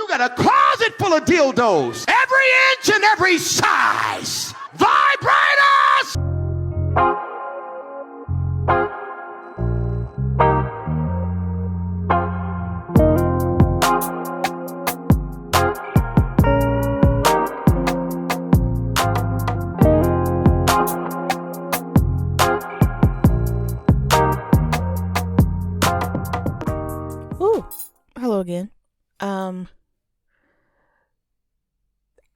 You got a closet full of dildos, every inch and every size. Vibrators! Hello again.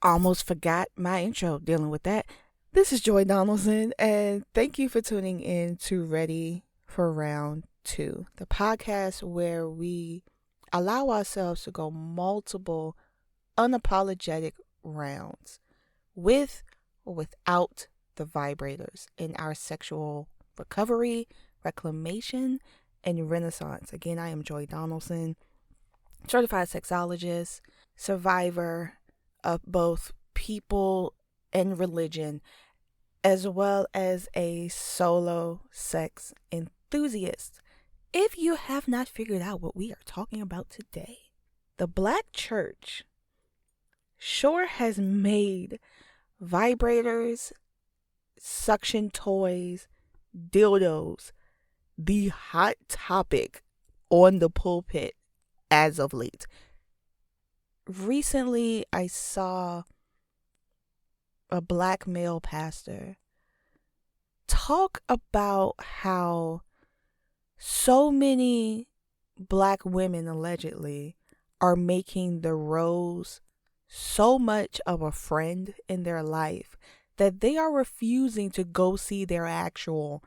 Almost forgot my intro dealing with that. This is Joy Donaldson, and thank you for tuning in to Ready for Round 2, the podcast where we allow ourselves to go multiple unapologetic rounds with or without the vibrators in our sexual recovery, reclamation, and renaissance. Again, I am Joy Donaldson, certified sexologist, survivor of both people and religion, as well as a solo sex enthusiast. If you have not figured out what we are talking about today, the Black church sure has made vibrators, suction toys, dildos the hot topic on the pulpit as of late. Recently, I saw a Black male pastor talk about how so many Black women allegedly are making the rose so much of a friend in their life that they are refusing to go see their actual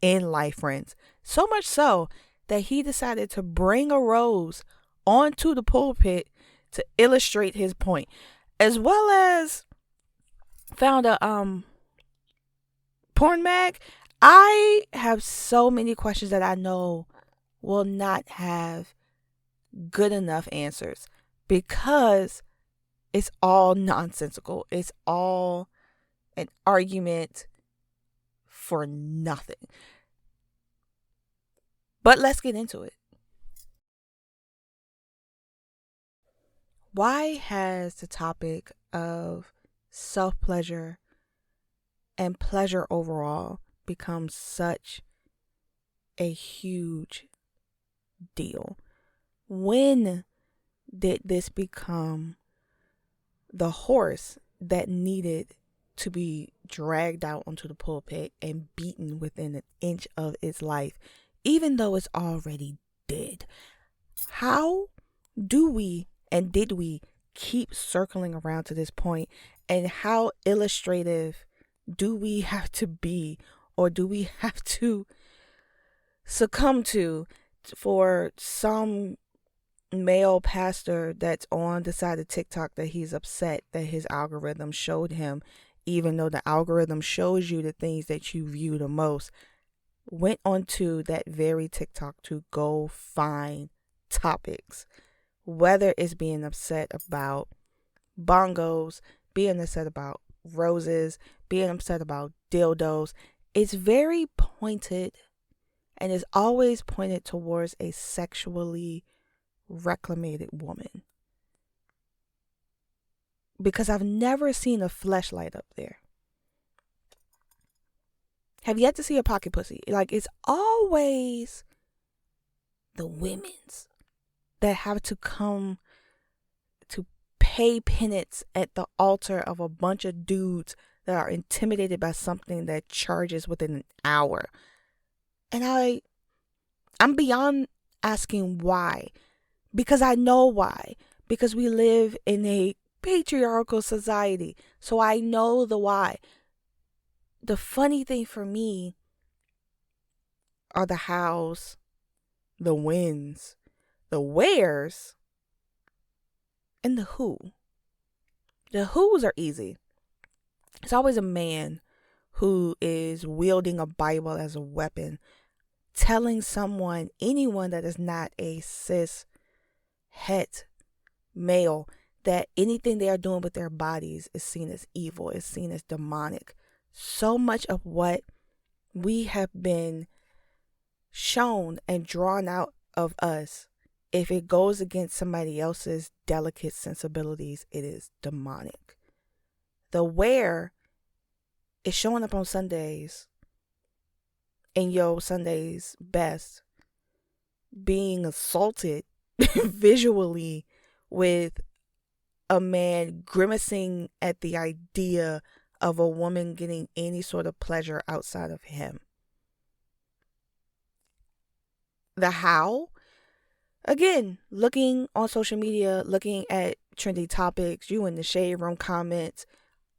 in-life friends. So much so that he decided to bring a rose onto the pulpit to illustrate his point, as well as found a porn mag. I have so many questions that I know will not have good enough answers because it's all nonsensical. It's all an argument for nothing. But let's get into it. Why has the topic of self-pleasure and pleasure overall become such a huge deal? When did this become the horse that needed to be dragged out onto the pulpit and beaten within an inch of its life, even though it's already dead? How do we and did we keep circling around to this point? And how illustrative do we have to be, or do we have to succumb to for some male pastor that's on the side of TikTok that he's upset that his algorithm showed him, even though the algorithm shows you the things that you view the most, went onto that very TikTok to go find topics, whether it's being upset about bongos, being upset about roses, being upset about dildos. It's very pointed, and is always pointed towards a sexually reclamated woman. Because I've never seen a fleshlight up there. Have yet to see a pocket pussy. Like, it's always the women's that have to come to pay penance at the altar of a bunch of dudes that are intimidated by something that charges within an hour. And I'm beyond asking why. Because I know why. Because we live in a patriarchal society. So I know the why. The funny thing for me are the hows, the whens, the wheres, and the who. The who's are easy. It's always a man who is wielding a Bible as a weapon, telling someone, anyone that is not a cis het male, that anything they are doing with their bodies is seen as evil, is seen as demonic. So much of what we have been shown and drawn out of us if it goes against somebody else's delicate sensibilities, it is demonic. The where is showing up on Sundays in your Sunday's best, being assaulted visually with a man grimacing at the idea of a woman getting any sort of pleasure outside of him. The how, again, looking on social media, looking at trendy topics, you in the shade room comments,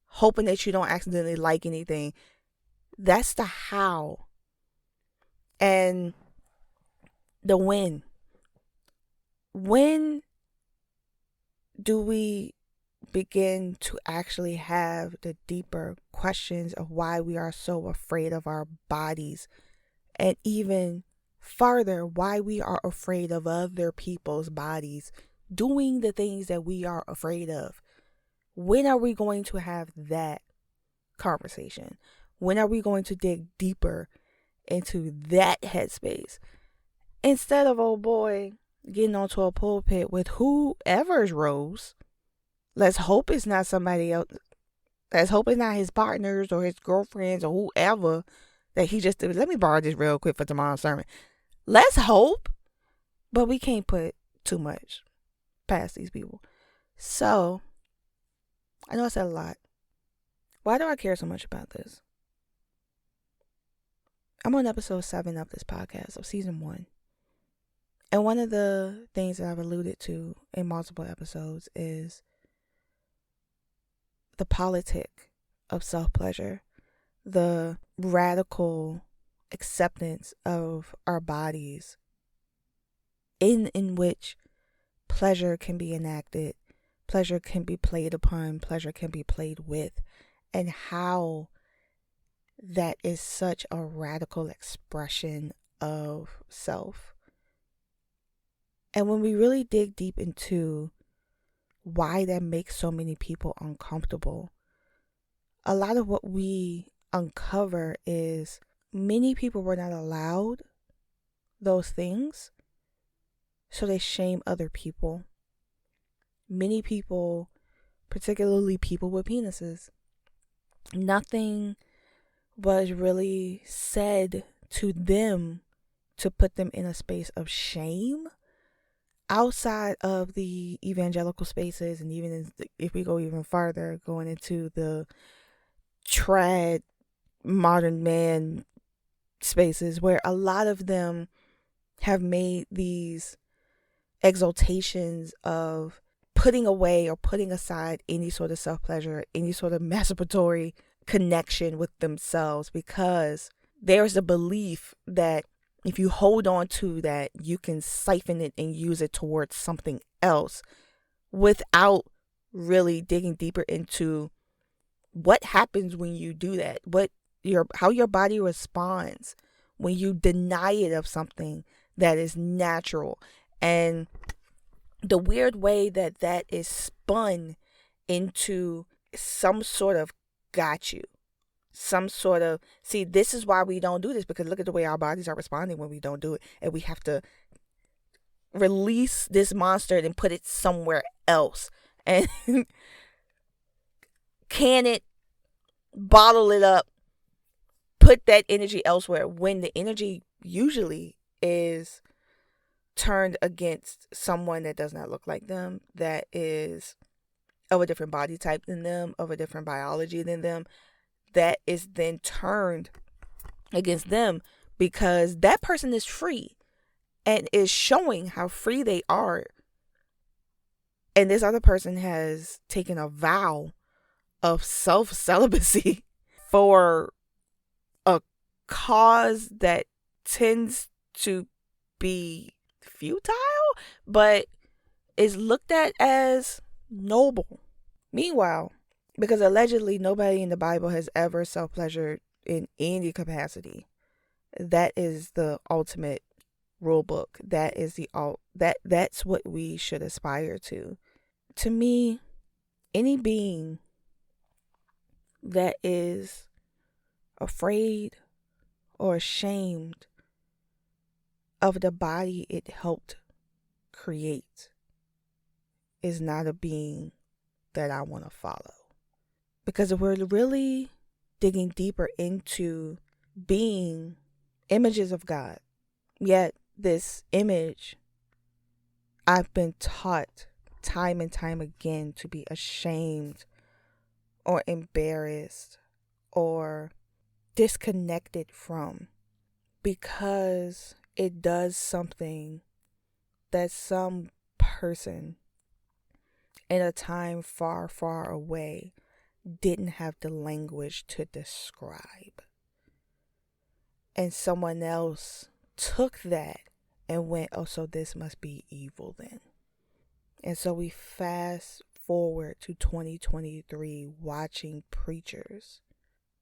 hoping that you don't accidentally like anything. That's the how. And the when. When do we begin to actually have the deeper questions of why we are so afraid of our bodies, and even farther, why we are afraid of other people's bodies doing the things that we are afraid of? When are we going to have that conversation? When are we going to dig deeper into that headspace? Instead of, oh boy, getting onto a pulpit with whoever's rose. Let's hope it's not somebody else. Let's hope it's not his partners or his girlfriends or whoever that he just did. Let me borrow this real quick for tomorrow's sermon. Let's hope. But we can't put too much past these people. So, I know I said a lot. Why do I care so much about this? I'm on episode 7 of this podcast of season 1. And one of the things that I've alluded to in multiple episodes is the politic of self-pleasure, the radical acceptance of our bodies in which pleasure can be enacted, pleasure can be played upon, pleasure can be played with, and how that is such a radical expression of self. And when we really dig deep into why that makes so many people uncomfortable, a lot of what we uncover is many people were not allowed those things, so they shame other people. Many people, particularly people with penises, nothing was really said to them to put them in a space of shame outside of the evangelical spaces, and even if we go even farther, going into the trad modern man spaces, where a lot of them have made these exaltations of putting away or putting aside any sort of self-pleasure, any sort of masturbatory connection with themselves, because there's a belief that if you hold on to that, you can siphon it and use it towards something else without really digging deeper into what happens when you do that, how your body responds when you deny it of something that is natural, and the weird way that that is spun into some sort of got you. Some sort of, see, this is why we don't do this, because look at the way our bodies are responding when we don't do it, and we have to release this monster and put it somewhere else and can it, bottle it up, put that energy elsewhere, when the energy usually is turned against someone that does not look like them, that is of a different body type than them, of a different biology than them, that is then turned against them, because that person is free and is showing how free they are. And this other person has taken a vow of self-celibacy for a cause that tends to be futile, but is looked at as noble. Meanwhile, because allegedly nobody in the Bible has ever self-pleasured in any capacity, that is the ultimate rule book. That is that's what we should aspire to. To me, any being that is afraid or ashamed of the body it helped create is not a being that I want to follow. Because if we're really digging deeper into being images of God, yet this image, I've been taught time and time again to be ashamed or embarrassed or disconnected from, because it does something that some person in a time far, far away didn't have the language to describe. And someone else took that and went, oh, so this must be evil then. And so we fast forward to 2023 watching preachers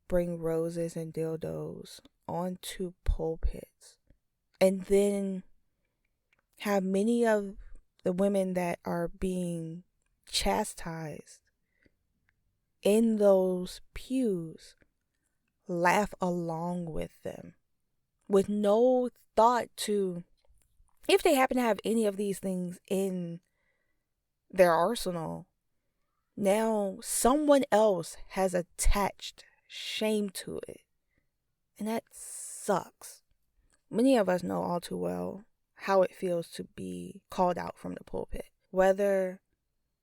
bring roses and dildos onto pulpits, and then have many of the women that are being chastised in those pews laugh along with them, with no thought to, if they happen to have any of these things in their arsenal, now someone else has attached shame to it. And that sucks. Many of us know all too well how it feels to be called out from the pulpit. Whether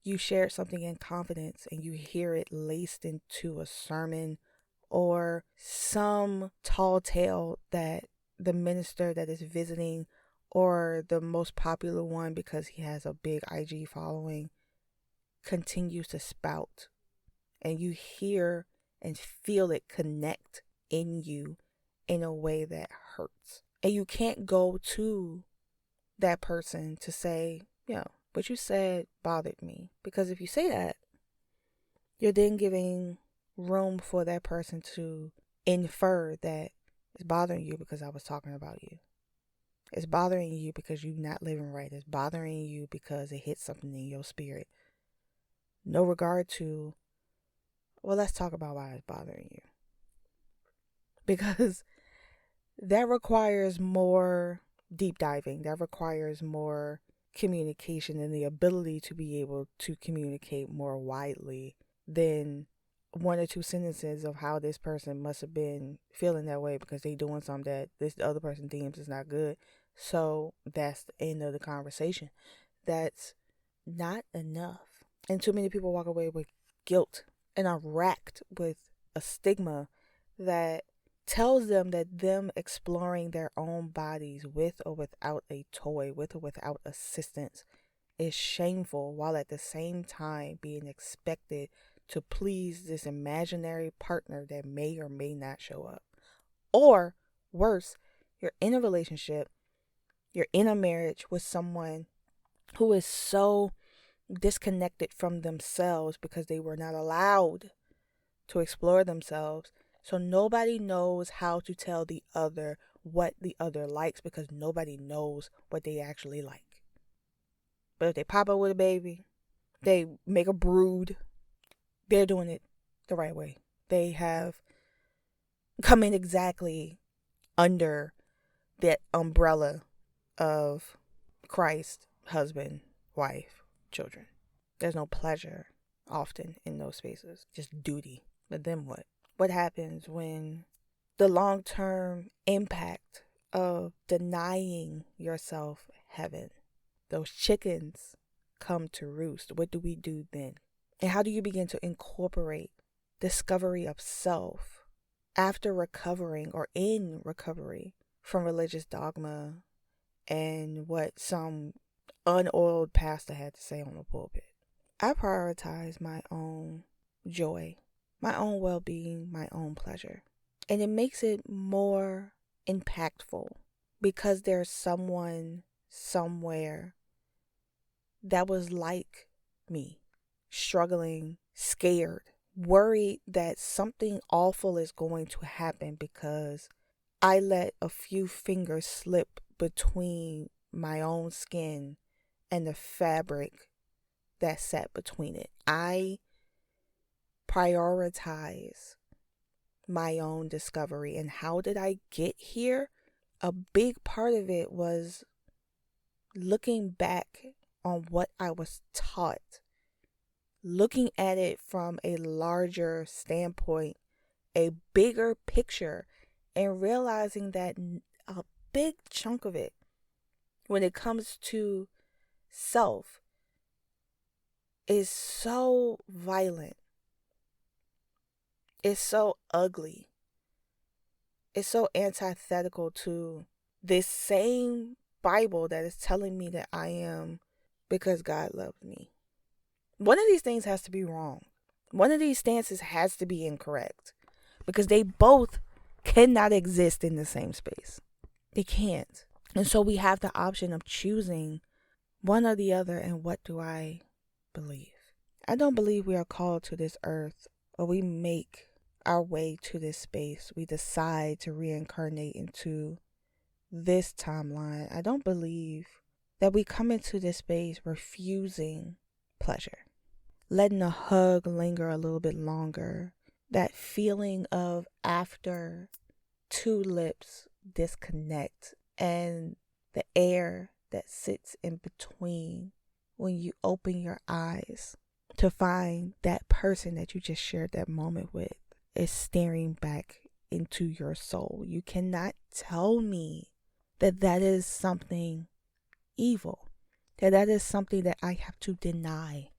you shared something in confidence and you hear it laced into a sermon, or some tall tale that the minister that is visiting, or the most popular one because he has a big IG following, continues to spout, and you hear and feel it connect in you in a way that hurts. And you can't go to that person to say, what you said bothered me. Because if you say that, you're then giving room for that person to infer that it's bothering you because I was talking about you. It's bothering you because you're not living right. It's bothering you because it hit something in your spirit. No regard to, well, let's talk about why it's bothering you. Because that requires more deep diving. That requires more communication and the ability to be able to communicate more widely than one or two sentences of how this person must have been feeling that way because they doing something that this other person deems is not good. So that's the end of the conversation. That's not enough. And too many people walk away with guilt and are racked with a stigma that tells them that them exploring their own bodies with or without a toy, with or without assistance, is shameful, while at the same time being expected to please this imaginary partner that may or may not show up. Or worse, you're in a relationship, you're in a marriage with someone who is so disconnected from themselves because they were not allowed to explore themselves. So nobody knows how to tell the other what the other likes because nobody knows what they actually like. But if they pop up with a baby, they make a brood, they're doing it the right way. They have come in exactly under that umbrella of Christ, husband, wife, children. There's no pleasure often in those spaces, just duty. But then what? What happens when the long-term impact of denying yourself heaven, those chickens come to roost? What do we do then? And how do you begin to incorporate discovery of self after recovering or in recovery from religious dogma and what some unoiled pastor had to say on the pulpit? I prioritize my own joy, my own well-being, my own pleasure. And it makes it more impactful because there's someone somewhere that was like me, struggling, scared, worried that something awful is going to happen because I let a few fingers slip between my own skin and the fabric that sat between it. I prioritize my own discovery. And how did I get here? A big part of it was looking back on what I was taught, looking at it from a larger standpoint, a bigger picture, and realizing that a big chunk of it, when it comes to self, is so violent. It's so ugly. It's so antithetical to this same Bible that is telling me that I am because God loves me. One of these things has to be wrong. One of these stances has to be incorrect, because they both cannot exist in the same space. They can't. And so we have the option of choosing one or the other. And what do I believe? I don't believe we are called to this earth, or we make our way to this space. We decide to reincarnate into this timeline. I don't believe that we come into this space refusing pleasure, letting a hug linger a little bit longer, that feeling of after two lips disconnect, and the air that sits in between when you open your eyes to find that person that you just shared that moment with is staring back into your soul. You cannot tell me that that is something evil, that that is something that I have to deny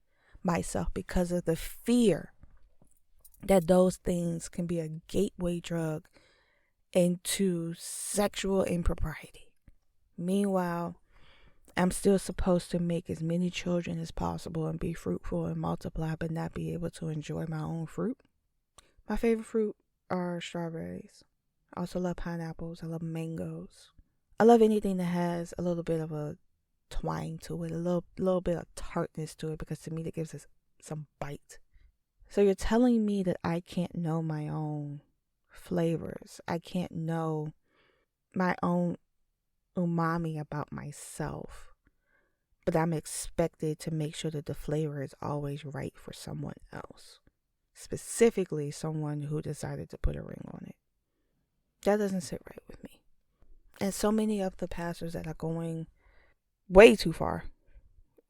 myself because of the fear that those things can be a gateway drug into sexual impropriety. Meanwhile, I'm still supposed to make as many children as possible and be fruitful and multiply, but not be able to enjoy my own fruit. My favorite fruit are strawberries. I also love pineapples. I love mangoes. I love anything that has a little bit of a twang to it, a little bit of tartness to it, because to me that gives us some bite. So you're telling me that I can't know my own flavors. I can't know my own umami about myself, but I'm expected to make sure that the flavor is always right for someone else, specifically someone who decided to put a ring on it. That doesn't sit right with me. And so many of the pastors that are going way too far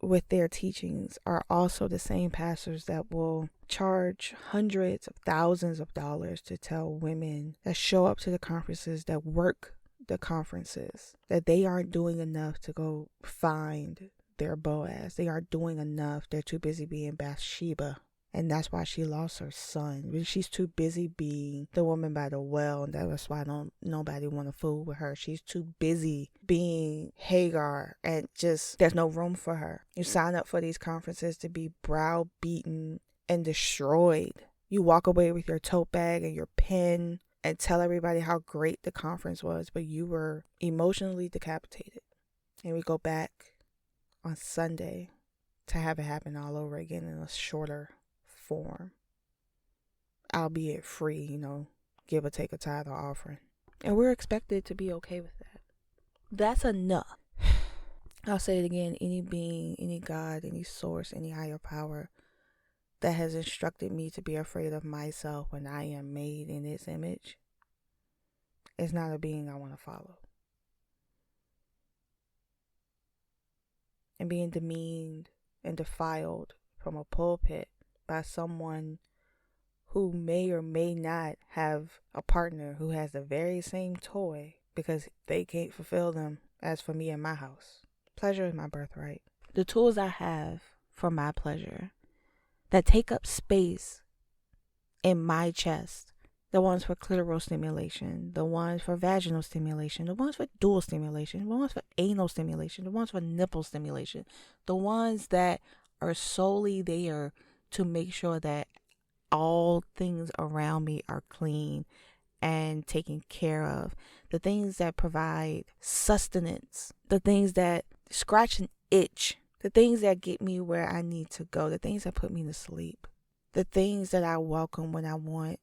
with their teachings are also the same pastors that will charge hundreds of thousands of dollars to tell women that show up to the conferences, that work the conferences, that they aren't doing enough to go find their Boaz. They aren't doing enough. They're too busy being Bathsheba. And that's why she lost her son. She's too busy being the woman by the well, and that's why nobody want to fool with her. She's too busy being Hagar, and just there's no room for her. You sign up for these conferences to be browbeaten and destroyed. You walk away with your tote bag and your pen and tell everybody how great the conference was, but you were emotionally decapitated. And we go back on Sunday to have it happen all over again in a shorter form, albeit free, give or take a tithe or offering. And we're expected to be okay with that. That's enough. I'll say it again. Any being, any God, any source, any higher power that has instructed me to be afraid of myself when I am made in its image is not a being I want to follow. And being demeaned and defiled from a pulpit by someone who may or may not have a partner who has the very same toy because they can't fulfill them as for me in my house. Pleasure is my birthright. The tools I have for my pleasure that take up space in my chest, the ones for clitoral stimulation, the ones for vaginal stimulation, the ones for dual stimulation, the ones for anal stimulation, the ones for nipple stimulation, the ones that are solely there to make sure that all things around me are clean and taken care of, the things that provide sustenance, the things that scratch an itch, the things that get me where I need to go, the things that put me to sleep, the things that I welcome when I want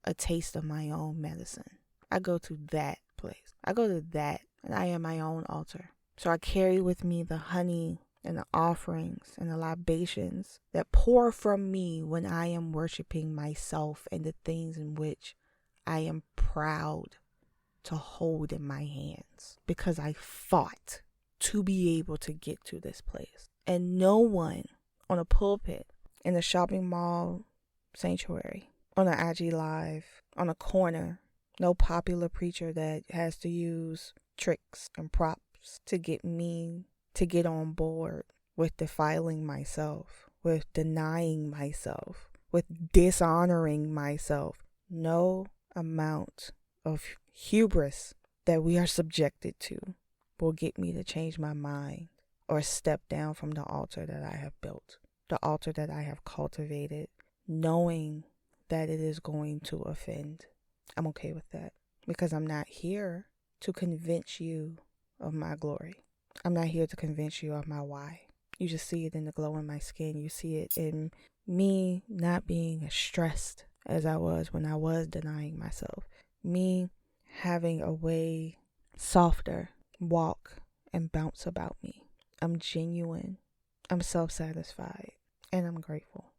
a taste of my own medicine. I go to that place. I go to that, and I am my own altar. So I carry with me the honey and the offerings and the libations that pour from me when I am worshiping myself and the things in which I am proud to hold in my hands because I fought to be able to get to this place. And no one on a pulpit, in a shopping mall sanctuary, on an IG Live, on a corner, no popular preacher that has to use tricks and props to get me to get on board with defiling myself, with denying myself, with dishonoring myself. No amount of hubris that we are subjected to will get me to change my mind or step down from the altar that I have built, the altar that I have cultivated, knowing that it is going to offend. I'm okay with that because I'm not here to convince you of my glory. I'm not here to convince you of my why. You just see it in the glow in my skin. You see it in me not being as stressed as I was when I was denying myself. Me having a way softer walk and bounce about me. I'm genuine. I'm self-satisfied. And I'm grateful.